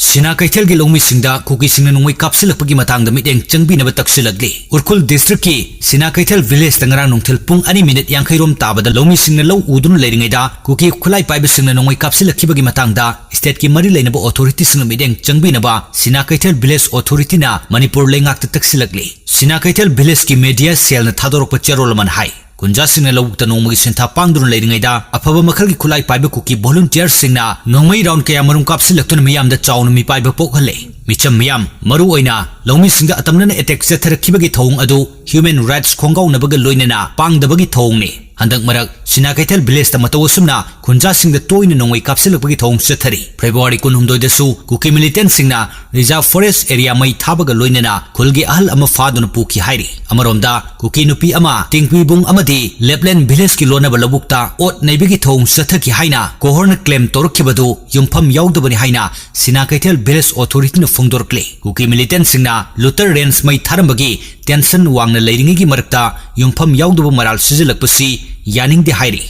Sina Kaitel gi loumisingda Kuki singna nongmei kapsillakhre matangda miteng changbinaba taksilakli. Urkhul district ki Sina Kaitel village tangrang nongthil pung 2 minute yankairom tabada loumisingna lou udun leiringaida Kuki khutlai paibasingna nongmei kapsillakhre matangda state ki mari leinaba authority singna miteng changbinaba Sina Kaitel village authority na Manipur leingak taksilakli. Sina Kaitel village ki media cell na thadorokpa cherolaman hai. Kunja singna lawukta nongmei sentha pangdun leiringaida afaba makhalgi khulai paiba Kuki volunteer singna nongmei round kaya marum kapsillaktuna miyamda chawna mi paiba pokhale. Micham miyam maru oina loumisingda atamnana attack chatharakibagi thong adu human rights khongaunabga loinana pangdabagi thongni. Handak marak Sina Kaitel village ta matawasumna kunja singda toina nongmei kapsillakhre thong chathari. February 19 dasu Kuki militant singna reserve forest area mai thabaga loinana khulgi ahal ama faduna puki hairi. Amaromda Kuki nupi ama tingpibung amadi Lapland village ki lona balabukta ot naibigi thong chathaki haina kohorna claim torkibadu yumpham yaudabani haina Sina Kaitel village authority na phongdorkle. Kuki militant singna Luther Range mai tharambagi tension wangna leiringi marakta yumpham yaudaba maral sijilakpasi yaning de hairi.